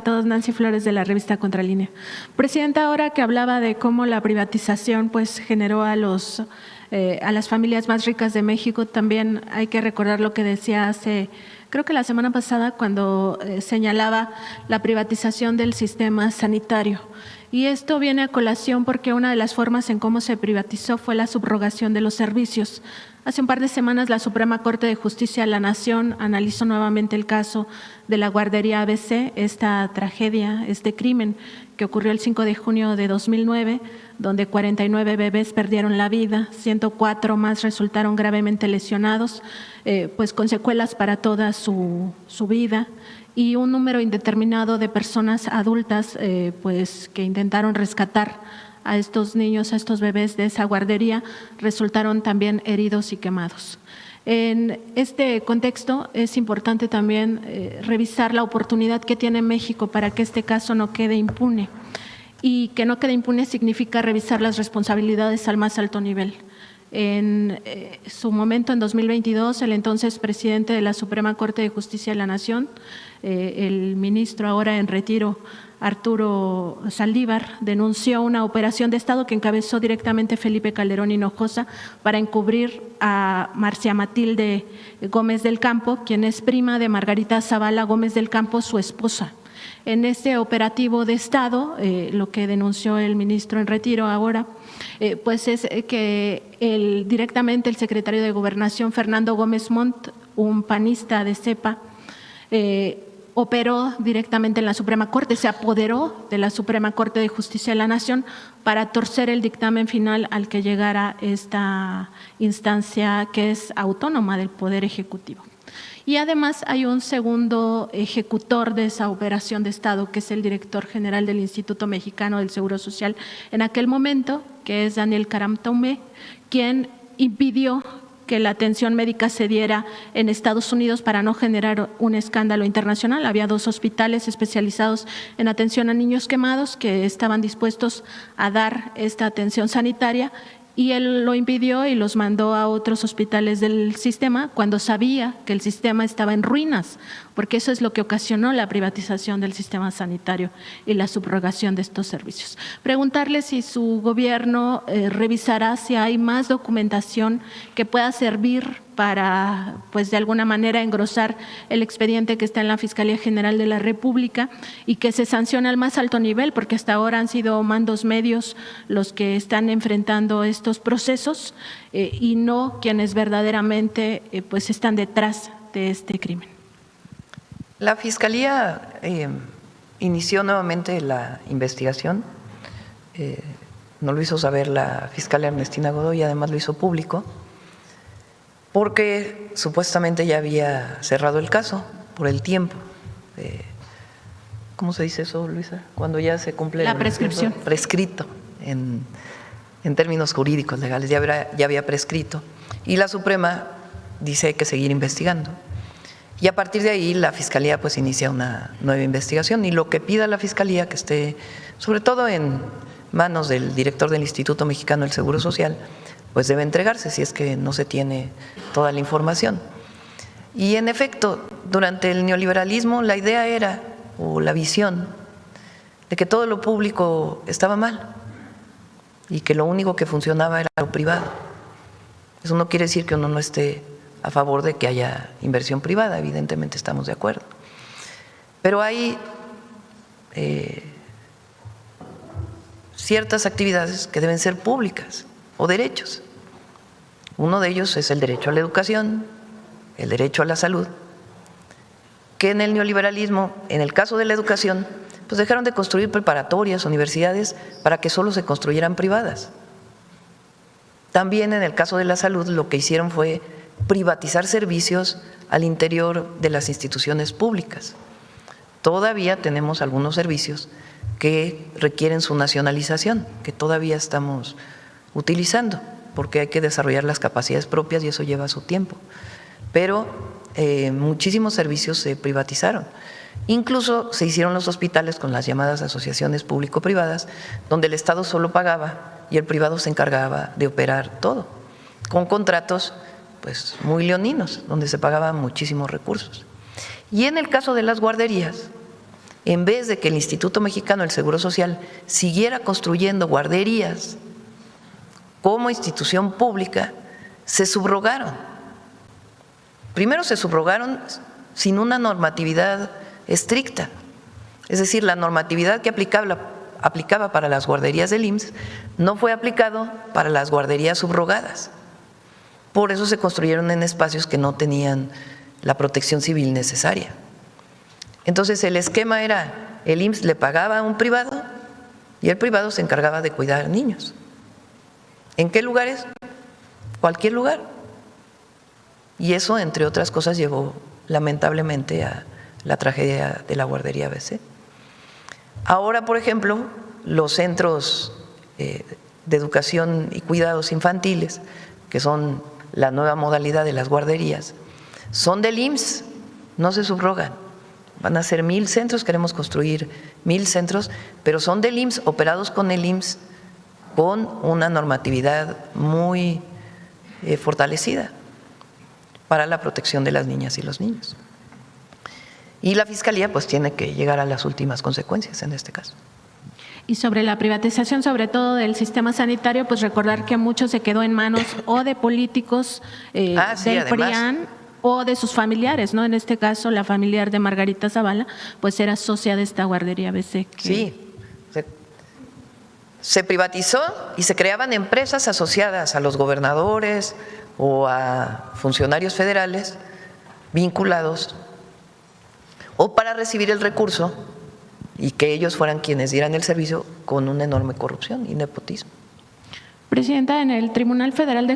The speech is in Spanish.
todos. Nancy Flores, de la revista Contralínea. Presidenta, ahora que hablaba de cómo la privatización pues generó a las familias más ricas de México, también hay que recordar lo que decía creo que la semana pasada, cuando señalaba la privatización del sistema sanitario. Y esto viene a colación porque una de las formas en cómo se privatizó fue la subrogación de los servicios. Hace un par de semanas la Suprema Corte de Justicia de la Nación analizó nuevamente el caso de la guardería ABC, esta tragedia, este crimen que ocurrió el 5 de junio de 2009, donde 49 bebés perdieron la vida, 104 más resultaron gravemente lesionados, pues con secuelas para toda su vida, y un número indeterminado de personas adultas pues que intentaron rescatar a estos niños, a estos bebés de esa guardería, resultaron también heridos y quemados. En este contexto es importante también revisar la oportunidad que tiene México para que este caso no quede impune. Y que no quede impune significa revisar las responsabilidades al más alto nivel. En su momento, en 2022, el entonces presidente de la Suprema Corte de Justicia de la Nación, el ministro ahora en retiro, Arturo Saldívar, denunció una operación de Estado que encabezó directamente Felipe Calderón Hinojosa para encubrir a Marcia Matilde Gómez del Campo, quien es prima de Margarita Zavala Gómez del Campo, su esposa. En este operativo de Estado, lo que denunció el ministro en retiro ahora, pues es que directamente el secretario de Gobernación, Fernando Gómez Montt, un panista de cepa, operó directamente en la Suprema Corte, se apoderó de la Suprema Corte de Justicia de la Nación para torcer el dictamen final al que llegara esta instancia que es autónoma del Poder Ejecutivo. Y además hay un segundo ejecutor de esa operación de Estado, que es el director general del Instituto Mexicano del Seguro Social en aquel momento, que es Daniel Caramtaumé, quien impidió que la atención médica se diera en Estados Unidos para no generar un escándalo internacional. Había 2 hospitales especializados en atención a niños quemados que estaban dispuestos a dar esta atención sanitaria, y él lo impidió y los mandó a otros hospitales del sistema cuando sabía que el sistema estaba en ruinas, porque eso es lo que ocasionó la privatización del sistema sanitario y la subrogación de estos servicios. Preguntarle si su gobierno revisará si hay más documentación que pueda servir para, pues de alguna manera, engrosar el expediente que está en la Fiscalía General de la República y que se sancione al más alto nivel, porque hasta ahora han sido mandos medios los que están enfrentando estos procesos y no quienes verdaderamente pues están detrás de este crimen. La Fiscalía inició nuevamente la investigación, no lo hizo saber la fiscal Ernestina Godoy, además lo hizo público, porque supuestamente ya había cerrado el caso por el tiempo. ¿Cómo se dice eso, Luisa? Cuando ya se cumple la prescripción. Prescrito en términos jurídicos legales, ya había prescrito. Y la Suprema dice que seguir investigando. Y a partir de ahí la Fiscalía pues inicia una nueva investigación, y lo que pida la Fiscalía, que esté sobre todo en manos del director del Instituto Mexicano del Seguro Social, pues debe entregarse si es que no se tiene toda la información. Y en efecto, durante el neoliberalismo la idea era, o la visión, de que todo lo público estaba mal y que lo único que funcionaba era lo privado. Eso no quiere decir que uno no esté a favor de que haya inversión privada, evidentemente estamos de acuerdo. Pero hay ciertas actividades que deben ser públicas o derechos. Uno de ellos es el derecho a la educación, el derecho a la salud, que en el neoliberalismo, en el caso de la educación, pues dejaron de construir preparatorias, universidades, para que solo se construyeran privadas. También en el caso de la salud lo que hicieron fue privatizar servicios al interior de las instituciones públicas. Todavía tenemos algunos servicios que requieren su nacionalización, que todavía estamos utilizando, porque hay que desarrollar las capacidades propias y eso lleva su tiempo. Pero muchísimos servicios se privatizaron. Incluso se hicieron los hospitales con las llamadas asociaciones público-privadas, donde el Estado solo pagaba y el privado se encargaba de operar todo, con contratos pues muy leoninos, donde se pagaban muchísimos recursos. Y en el caso de las guarderías, en vez de que el Instituto Mexicano del Seguro Social siguiera construyendo guarderías como institución pública, se subrogaron. Primero se subrogaron sin una normatividad estricta, es decir, la normatividad que aplicaba para las guarderías del IMSS no fue aplicado para las guarderías subrogadas. Por eso se construyeron en espacios que no tenían la protección civil necesaria. Entonces el esquema era, el IMSS le pagaba a un privado y el privado se encargaba de cuidar niños. ¿En qué lugares? Cualquier lugar. Y eso, entre otras cosas, llevó lamentablemente a la tragedia de la guardería ABC. Ahora, por ejemplo, los centros de educación y cuidados infantiles, que son la nueva modalidad de las guarderías, son del IMSS, no se subrogan. Van a ser 1,000 centros, queremos construir 1,000 centros, pero son del IMSS, operados con el IMSS, con una normatividad muy fortalecida para la protección de las niñas y los niños. Y la Fiscalía pues tiene que llegar a las últimas consecuencias en este caso. Y sobre la privatización, sobre todo del sistema sanitario, pues recordar que mucho se quedó en manos o de políticos sí, del además, PRIAN o de sus familiares, ¿no? En este caso, la familiar de Margarita Zavala, pues era socia de esta guardería ABC. Sí, se privatizó y se creaban empresas asociadas a los gobernadores o a funcionarios federales vinculados o para recibir el recurso y que ellos fueran quienes dieran el servicio con una enorme corrupción y nepotismo. Presidenta, en el Tribunal Federal de Justicia